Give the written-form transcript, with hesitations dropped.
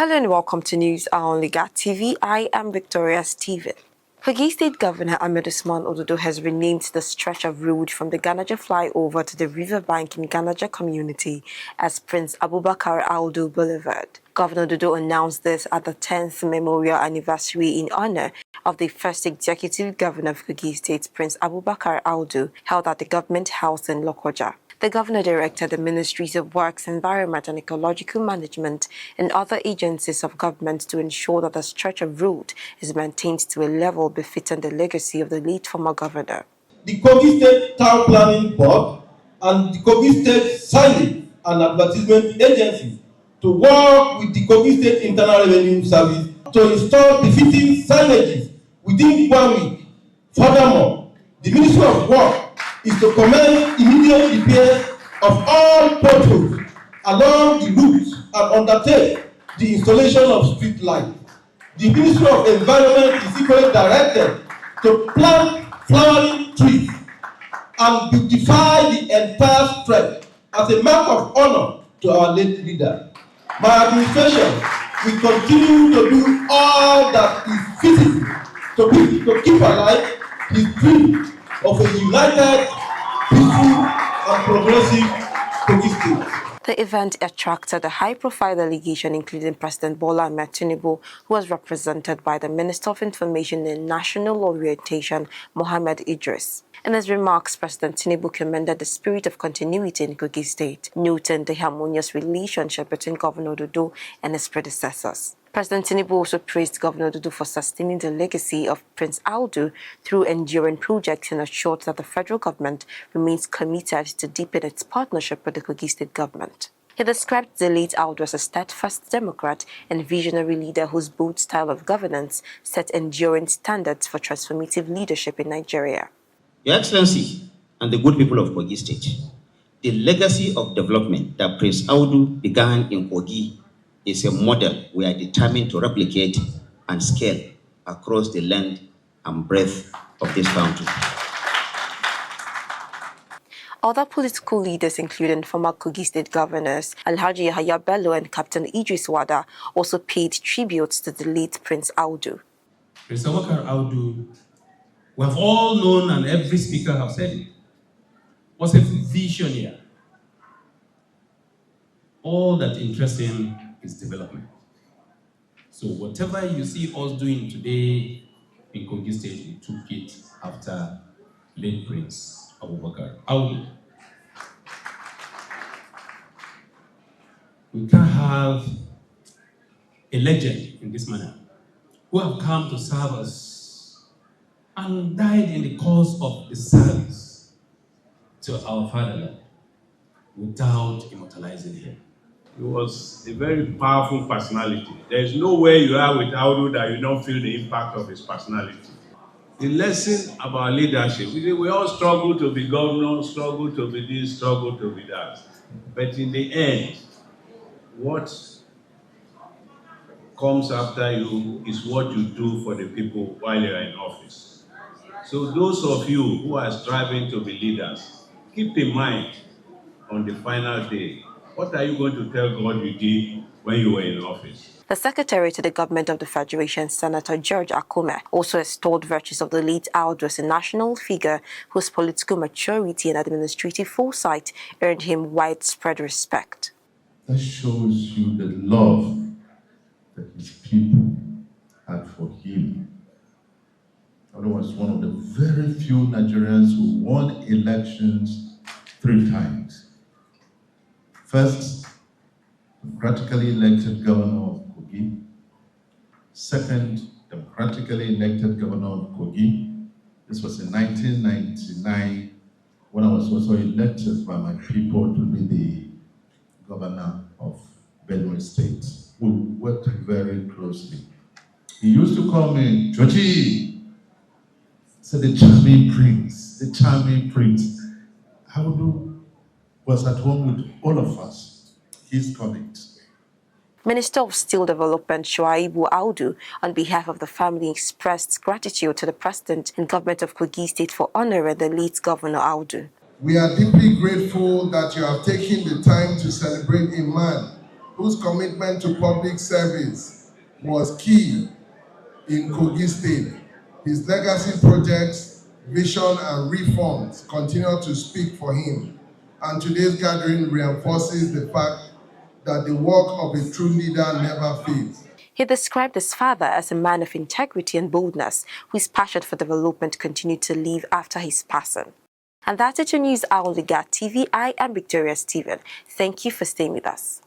Hello and welcome to News on Ligat TV. I am Victoria Stephen. Kogi State Governor Ododo has renamed the stretch of road from the Ganaja flyover to the riverbank in Ganaja community as Prince Abubakar Audu Boulevard. Governor Ododo announced this at the 10th memorial anniversary in honor of the first executive governor of Kogi State, Prince Abubakar Audu, held at the Government House in Lokoja. The governor directed the Ministries of Works, Environment and Ecological Management and other agencies of government to ensure that the stretch of road is maintained to a level befitting the legacy of the late former governor. The Kogi State Town Planning Board and the Kogi State Signage and Advertisement Agency to work with the Kogi State Internal Revenue Service to install befitting signages within 1 week. Furthermore, the Ministry of Work is to commence immediate repair of all potholes along the route and undertake the installation of street lights. The Ministry of Environment is equally directed to plant flowering trees and beautify the entire stretch as a mark of honor to our late leader. My administration will continue to do all that is feasible to keep alive his dream of a united, peaceful, and progressive Kogi State. The event attracted a high-profile delegation, including President Bola Ahmed Tinubu, who was represented by the Minister of Information and National Orientation, Mohammed Idris. In his remarks, President Tinubu commended the spirit of continuity in Kogi State, noting the harmonious relationship between Governor Ododo and his predecessors. President Tinubu also praised Governor Ododo for sustaining the legacy of Prince Audu through enduring projects and assured that the federal government remains committed to deepen its partnership with the Kogi State government. He described the late Audu as a steadfast Democrat and visionary leader whose bold style of governance set enduring standards for transformative leadership in Nigeria. Your Excellency and the good people of Kogi State, the legacy of development that Prince Audu began in Kogi is a model we are determined to replicate and scale across the length and breadth of this country. Other political leaders, including former Kogi State governors Alhaji Yahaya Bello and Captain Idris Wada, also paid tributes to the late Prince Audu. Prince Abubakar Audu, we have all known, and every speaker has said it, was a visionary. All that interests him is development. So whatever you see us doing today in Kogi State, we took it after late Prince Abubakar Audu. We can't have a legend in this manner who have come to serve us and died in the cause of the service to our fatherland without immortalizing him. He was a very powerful personality. There is nowhere you are with Audu that you don't feel the impact of his personality. The lesson about leadership, we all struggle to be governor, struggle to be this, struggle to be that. But in the end, what comes after you is what you do for the people while you're in office. So those of you who are striving to be leaders, keep in mind on the final day, what are you going to tell God you did when you were in office? The Secretary to the Government of the Federation, Senator George Akume, also extolled virtues of the late Audu as a national figure whose political maturity and administrative foresight earned him widespread respect. That shows you the love that his people had for him. Audu was one of the very few Nigerians who won elections 3 times. First, democratically elected governor of Kogi. Second, democratically elected governor of Kogi. This was in 1999 when I was also elected by my people to be the governor of Benue State. We worked very closely. He used to call me Joji. Said the charming prince, the charming prince. Audu was at home with all of us, his colleagues. Minister of Steel Development Shuaibu Audu, on behalf of the family, expressed gratitude to the President and Government of Kogi State for honoring the late Governor Audu. We are deeply grateful that you have taken the time to celebrate a man whose commitment to public service was key in Kogi State. His legacy projects, vision, and reforms continue to speak for him, and today's gathering reinforces the fact that the work of a true leader never fades. He described his father as a man of integrity and boldness, whose passion for development continued to live after his passing. And that's it, your News Hour on Legat TV. I am Victoria Stephen. Thank you for staying with us.